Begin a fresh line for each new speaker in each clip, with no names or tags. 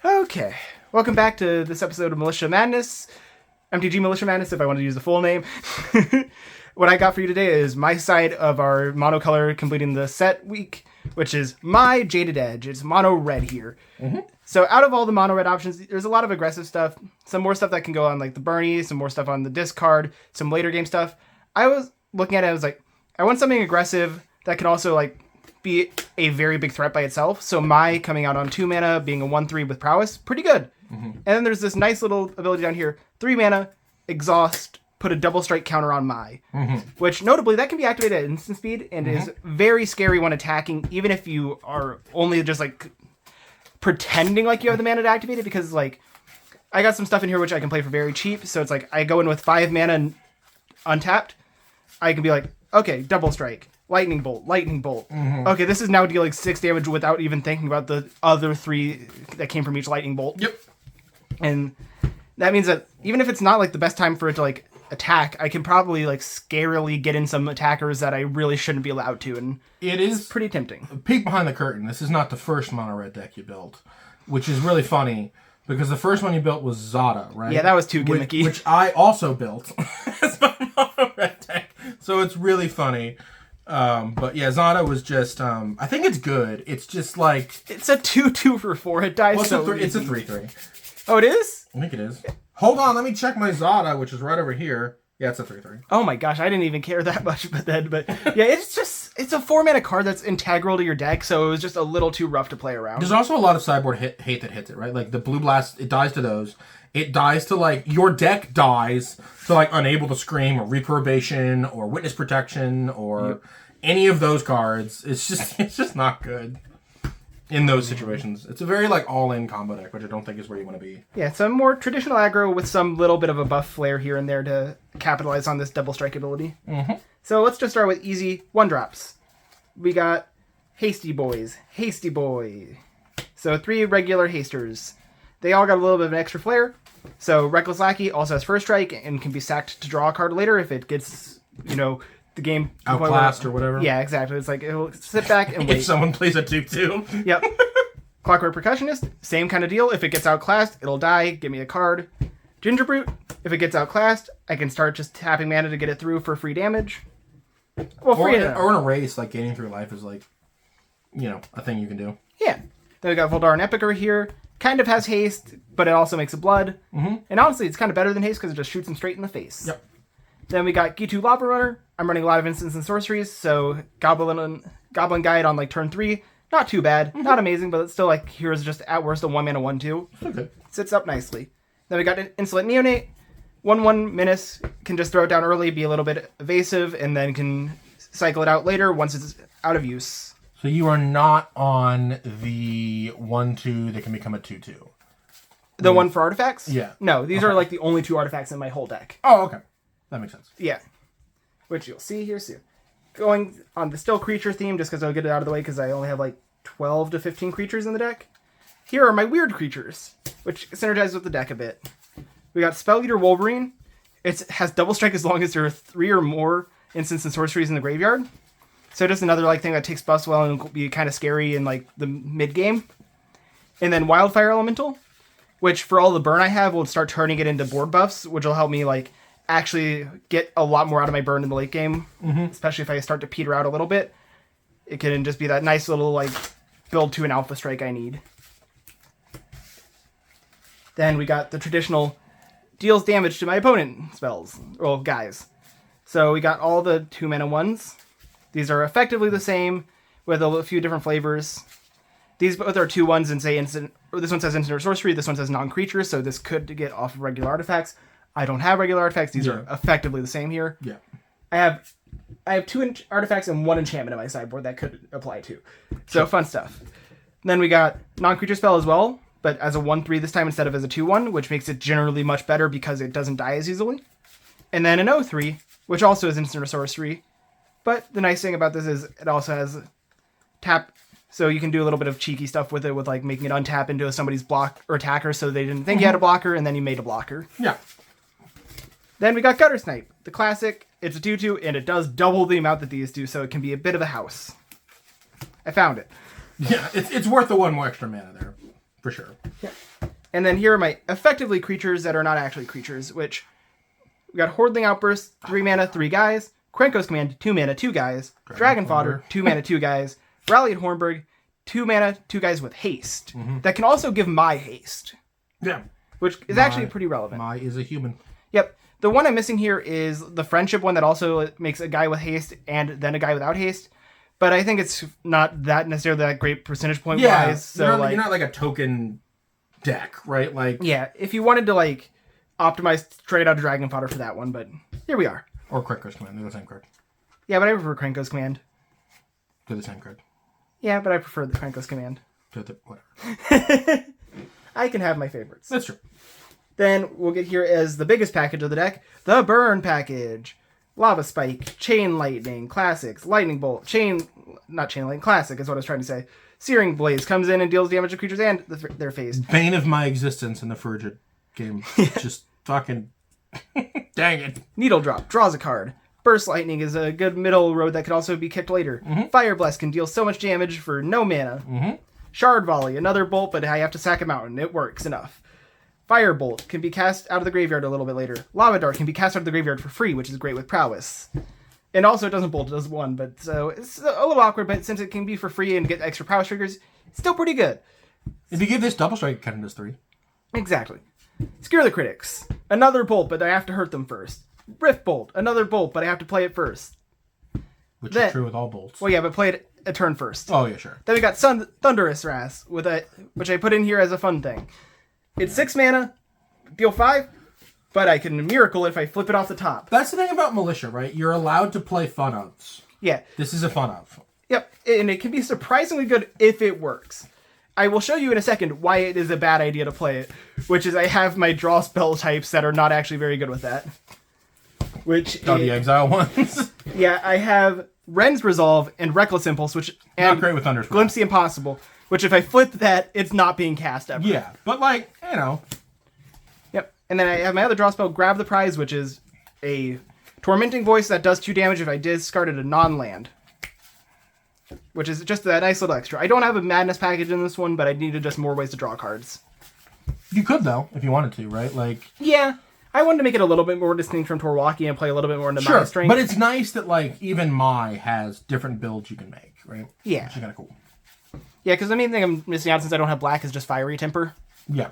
Okay, welcome back to this episode of Militia Madness. MTG Militia Madness, if I want to use the full name. What I got for you today is my side of our monocolor completing the set week, which is my Jaded Edge. It's mono red here. Mm-hmm. So out of all the mono red options, there's a lot of aggressive stuff. Some more stuff that can go on like the Bernie, some more stuff on the discard, some later game stuff. I was looking at it, I was like, I want something aggressive that can also like be a very big threat by itself. So my coming out on 2 mana, being a 1/3 with prowess, pretty good. Mm-hmm. And then there's this nice little ability down here, 3 mana, exhaust, put a double strike counter on my, which notably that can be activated at instant speed and is very scary when attacking, even if you are only just like pretending like you have the mana to activate it, because like I got some stuff in here which I can play for very cheap. So it's like I go in with 5 mana untapped. I can be like, okay, double strike, lightning bolt, lightning bolt. Okay, this is now dealing 6 damage without even thinking about the other 3 that came from each lightning bolt.
Yep.
And that means that even if it's not like the best time for it to like attack, I can probably like scarily get in some attackers that I really shouldn't be allowed to, and
it is
pretty tempting.
Peek behind the curtain. This is not the first mono red deck you built, which is really funny because the first one you built was Zada, right?
Yeah, that was too gimmicky.
Which I also built as my mono red deck, so it's really funny. But yeah, Zada was just I think it's good. It's just like
it's a 2/2 for 4. It dies so easy.
It's a 3/3.
Oh, it is?
I think it is. Hold on, let me check my Zada, which is right over here. Yeah, it's a 3/3.
Oh my gosh, I didn't even care that much but yeah, it's a 4 mana card that's integral to your deck, so it was just a little too rough to play around.
There's also a lot of sideboard hate that hits it, right? Like the blue blast, it dies to those. It dies to like your deck dies to like Unable to Scream or Reprobation or Witness Protection or any of those cards. It's just not good. In those situations. It's a very, like, all-in combo deck, which I don't think is where you want to be.
Yeah, some more traditional aggro with some little bit of a buff flair here and there to capitalize on this double strike ability. So let's just start with easy 1-drops. We got Hasty Boys. Hasty Boy. So 3 regular hasters. They all got a little bit of an extra flair. So Reckless Lackey also has first strike and can be sacked to draw a card later if it gets, the game
outclassed or whatever.
Yeah, exactly. It's like it'll sit back and wait.
If someone plays a 2/2.
Yep. Clockwork Percussionist, same kind of deal. If it gets outclassed, it'll die. Give me a card. Ginger Brute, if it gets outclassed, I can start just tapping mana to get it through for free damage. Well,
or in a race, like gaining through life is like, a thing you can do.
Yeah. Then we got Voldaren Epicer here. Kind of has haste, but it also makes a blood. And honestly, it's kind of better than haste because it just shoots him straight in the face.
Yep.
Then we got Gitu Lava Runner. I'm running a lot of instants and sorceries, so Goblin Guide on like turn 3, not too bad, not amazing, but it's still like here's just at worst a 1 mana 1/2.
Okay.
Sits up nicely. Then we got Insolent Neonate. 1/1 Menace can just throw it down early, be a little bit evasive, and then can cycle it out later once it's out of use.
So you are not on the 1/2 that can become a 2/2.
The one for artifacts?
Yeah.
No, these are like the only 2 artifacts in my whole deck.
Oh, okay. That makes sense.
Yeah. Which you'll see here soon. Going on the still creature theme, just because I'll get it out of the way, because I only have like 12 to 15 creatures in the deck. Here are my weird creatures, which synergize with the deck a bit. We got Spell Eater Wolverine. It has double strike as long as there are 3 or more instants and sorceries in the graveyard. So just another like thing that takes buffs well and will be kind of scary in like the mid game. And then Wildfire Elemental, which for all the burn I have will start turning it into board buffs, which will help me like actually get a lot more out of my burn in the late game, especially if I start to peter out a little bit. It can just be that nice little like build to an alpha strike I need. Then we got the traditional deals damage to my opponent spells, or guys. So we got all the 2 mana ones. These are effectively the same with a few different flavors. These both are 2/1s and say instant, or this one says instant or sorcery, this one says non-creature, so this could get off of regular artifacts. I don't have regular artifacts. These are effectively the same here.
Yeah.
I have 2 artifacts and 1 enchantment in my sideboard that could apply too. So fun stuff. Then we got non-creature spell as well, but as a 1/3 this time instead of as a 2/1, which makes it generally much better because it doesn't die as easily. And then an 0/3, which also is instant or sorcery. But the nice thing about this is it also has tap, so you can do a little bit of cheeky stuff with it, with like making it untap into somebody's block or attacker so they didn't think you had a blocker, and then you made a blocker.
Yeah.
Then we got Gutter Snipe, the classic. It's a 2/2, and it does double the amount that these do, so it can be a bit of a house. I found it.
Yeah, it's worth the 1 more extra mana there. for sure.
And then here are my effectively creatures that are not actually creatures, which we got Hordling Outburst, 3 mana, 3 guys. Krenko's Command, 2 mana, 2 guys. Dragon Fodder, 2 mana, 2 guys. Rally at Hornburg, 2 mana, 2 guys with haste. That can also give my haste.
Yeah.
Which is actually pretty relevant.
My is a human.
Yep. The one I'm missing here is the friendship one that also makes a guy with haste and then a guy without haste. But I think it's not that necessarily that great percentage point wise. So
you're not like a token deck, right? Like,
yeah, if you wanted to like optimize straight out of Dragon Fodder for that one, but here we are.
Or Krenko's Command, they're the same card.
Yeah, but I prefer Krenko's Command.
They're the same card.
Yeah, but I prefer the Krenko's Command.
Whatever.
I can have my favorites.
That's true.
Then we'll get here as the biggest package of the deck, the Burn package. Lava Spike, Chain Lightning, Classics, Lightning Bolt, not Chain Lightning, Classic is what I was trying to say. Searing Blaze comes in and deals damage to creatures and their face.
Bane of my existence in the Frigid game. Just fucking... Dang it.
Needle Drop, draws a card. Burst Lightning is a good middle road that could also be kicked later. Fire Blast can deal so much damage for no mana. Shard Volley, another bolt, but I have to sack a mountain. It works enough. Firebolt can be cast out of the graveyard a little bit later. Lava Dart can be cast out of the graveyard for free, which is great with Prowess. And also it doesn't bolt, it does 1, but so it's a little awkward, but since it can be for free and get extra Prowess triggers, it's still pretty good.
If you give this Double Strike, it kind of does 3.
Exactly. Scare the Critics. Another bolt, but I have to hurt them first. Rift Bolt. Another bolt, but I have to play it first.
Which is true with all bolts.
Well, yeah, but play it a turn first.
Oh, yeah, sure.
Then we got Thunderous Wrath, which I put in here as a fun thing. It's 6 mana, deal 5, but I can miracle it if I flip it off the top.
That's the thing about Militia, right? You're allowed to play fun ofs.
Yeah.
This is a fun of.
Yep, and it can be surprisingly good if it works. I will show you in a second why it is a bad idea to play it, which is I have my draw spell types that are not actually very good with that.
The exile ones.
Yeah, I have Ren's Resolve and Reckless Impulse, which...
Not great with Thunder's
Glimpse the Impossible, which if I flip that, it's not being cast ever.
Yeah, but like, you know...
Yep. And then I have my other draw spell, Grab the Prize, which is a Tormenting Voice that does 2 damage if I discarded a non-land. Which is just that nice little extra. I don't have a Madness package in this one, but I needed just more ways to draw cards.
You could, though, if you wanted to, right? Like...
Yeah. I wanted to make it a little bit more distinct from Torwalkie and play a little bit more into my strength.
But it's nice that, like, even Mai has different builds you can make, right?
Yeah.
Which is kind of cool.
Yeah, because the main thing I'm missing out since I don't have black is just Fiery Temper.
Yeah.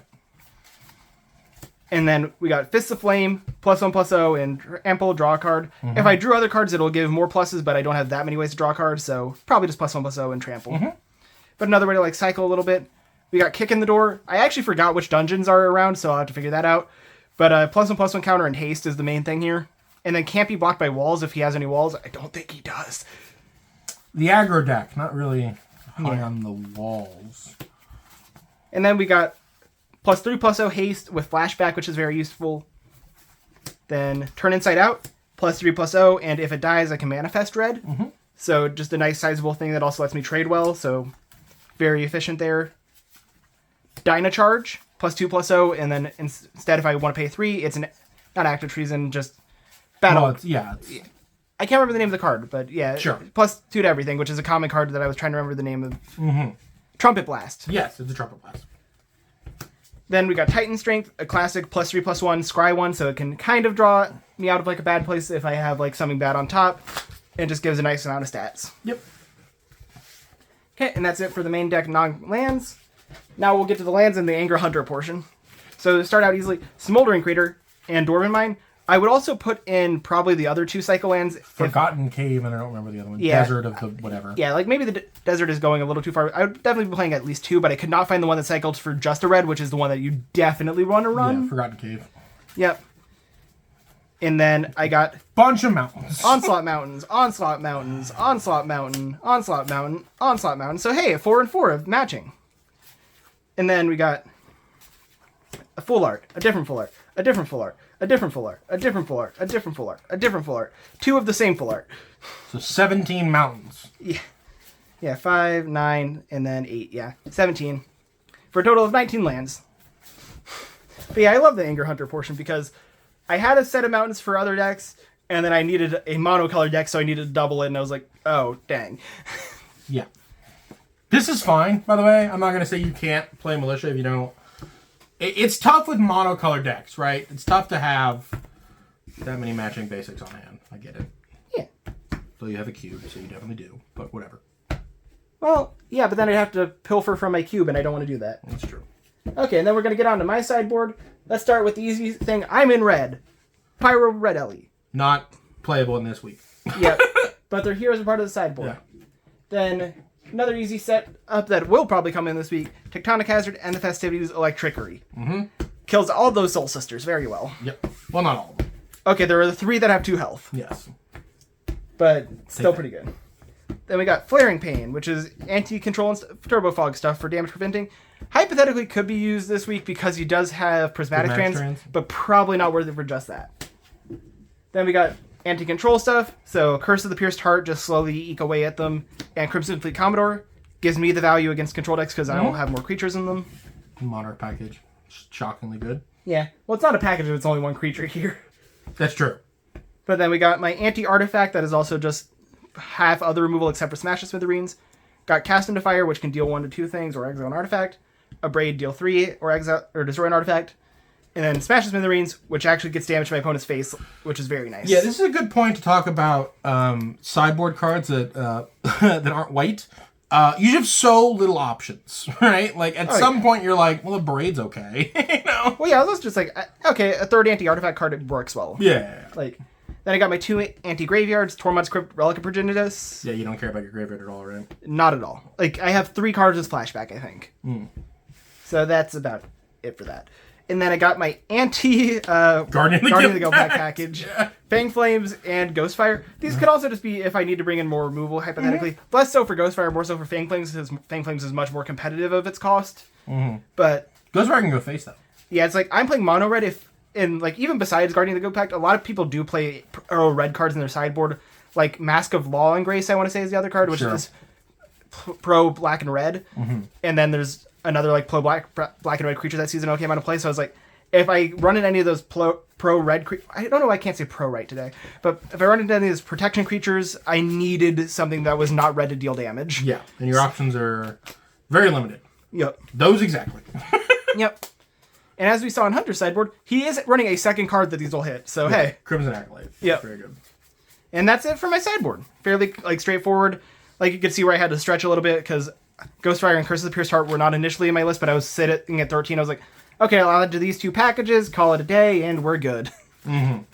And then we got Fists of Flame, +1/+0, and ample draw card. If I drew other cards, it'll give more pluses, but I don't have that many ways to draw cards, so probably just +1/+0 and trample. But another way to like cycle a little bit. We got Kick in the Door. I actually forgot which dungeons are around, so I'll have to figure that out. But +1/+1 counter and haste is the main thing here. And then can't be blocked by walls if he has any walls. I don't think he does.
The aggro deck, not really high on the walls.
And then we got +3/+0 haste with flashback, which is very useful. Then turn inside out, +3/+0, and if it dies, I can manifest red. So just a nice sizable thing that also lets me trade well. So very efficient there. Dynacharge, +2/+0, and then instead if I want to pay 3, it's not active treason, just battle.
Well,
I can't remember the name of the card, but yeah,
sure.
+2 to everything, which is a common card that I was trying to remember the name of. Trumpet Blast.
Yes, it's a Trumpet Blast.
Then we got Titan Strength, a classic +3/+1 scry one, so it can kind of draw me out of like a bad place if I have like something bad on top. It just gives a nice amount of stats.
Yep.
Okay, and that's it for the main deck non-lands. Now we'll get to the lands in the Anger Hunter portion. So to start out easily, Smoldering Crater and Dwarven Mine. I would also put in probably the other 2 cycle lands.
Forgotten Cave, and I don't remember the other one.
Yeah.
Desert of the whatever.
Yeah, like maybe the desert is going a little too far. I would definitely be playing at least 2, but I could not find the one that cycled for just a red, which is the one that you definitely want to run.
Yeah, Forgotten Cave.
Yep. And then I got
bunch of mountains.
Onslaught Mountains, Onslaught Mountains, Onslaught Mountain, Onslaught Mountain, Onslaught Mountain. So hey, 4 and 4 of matching. And then we got a full art, a different full art, a different full art, a different full art, a different full art, a different full art, a different full art. 2 of the same full art.
So 17 mountains.
Yeah, 5, 9, and then 8. Yeah, 17. For a total of 19 lands. But yeah, I love the Anger Hunter portion because I had a set of mountains for other decks, and then I needed a monocolor deck, so I needed to double it, and I was like, oh, dang.
Yeah. This is fine, by the way. I'm not going to say you can't play Militia if you don't. It's tough with monocolored decks, right? It's tough to have that many matching basics on hand. I get it.
Yeah.
So you have a cube, so you definitely do. But whatever.
Well, yeah, but then I'd have to pilfer from my cube, and I don't want to do that.
That's true.
Okay, and then we're going to get on to my sideboard. Let's start with the easy thing. I'm in red. Pyro Red Ellie.
Not playable in this week.
Yep. But their heroes are part of the sideboard.
Yeah.
Then another easy set up that will probably come in this week, Tectonic Hazard and the Festivities Electrickery.
Mm-hmm.
Kills all those Soul Sisters very well.
Yep. Well, not all of them.
Okay, there are the 3 that have 2 health.
Yes.
But still pretty good. Then we got Flaring Pain, which is anti-control and Turbo Fog stuff for damage preventing. Hypothetically could be used this week because he does have Prismatic Strands, but probably not worth it for just that. Then we got anti-control stuff, so Curse of the Pierced Heart, just slowly eke away at them, and Crimson Fleet Commodore gives me the value against control decks because I will have more creatures in them.
Monarch package. Shockingly good.
Yeah, well, it's not a package if it's only 1 creature here.
That's true.
But then we got my anti-artifact that is also just half other removal except for Smash the Smithereens. Got Cast into Fire, which can deal 1 to 2 things or exile an artifact. Abrade, deal 3 or exile or destroy an artifact. And then Smash the Smithereens, which actually gets damage to my opponent's face, which is very nice.
Yeah, this is a good point to talk about sideboard cards that that aren't white. You have so little options, right? Like, at some point, you're like, well, a Braid's okay, you know?
Well, yeah, I was just like, okay, a 3rd anti-artifact card, it works well.
Yeah.
Like, then I got my 2 anti-graveyards, Tormod's Crypt, Relic of Progenitus.
Yeah, you don't care about your graveyard at all, right?
Not at all. Like, I have 3 cards as flashback, I think. So that's about it for that. And then I got my
Guardian
of the Go Back package. Yeah. Fang Flames and Ghostfire. These could also just be if I need to bring in more removal, hypothetically. Less so for Ghostfire, more so for Fang Flames, because Fang Flames is much more competitive of its cost. But
Ghostfire can go face, though.
Yeah, it's like, I'm playing mono red and like, even besides Guardian of the Go Pact, a lot of people do play red cards in their sideboard. Like, Mask of Law and Grace, I want to say, is the other card, which is pro black and red. And then there's another like black and red creature that season came out of play. So I was like, if I run into any of those pro red I don't know why I can't say pro right today, but if I run into any of those protection creatures, I needed something that was not red to deal damage.
Yeah, and your options are very limited.
Yep.
Those exactly.
Yep. And as we saw on Hunter's sideboard, he is running a second card that these will hit. So hey,
Crimson Acolyte.
Yep.
Very good.
And that's it for my sideboard. Fairly like straightforward. Like, you could see where I had to stretch a little bit because Ghostfire and Curse of the Pierced Heart were not initially in my list, but I was sitting at 13. I was like, okay, I'll add to these 2 packages, call it a day, and we're good. And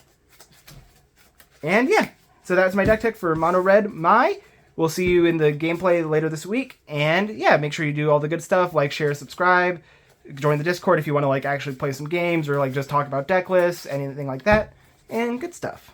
yeah, so that's my deck tech for Mono Red Mai. We'll see you in the gameplay later this week. And yeah, make sure you do all the good stuff, like, share, subscribe, join the Discord if you want to like actually play some games or like just talk about deck lists, anything like that, and good stuff.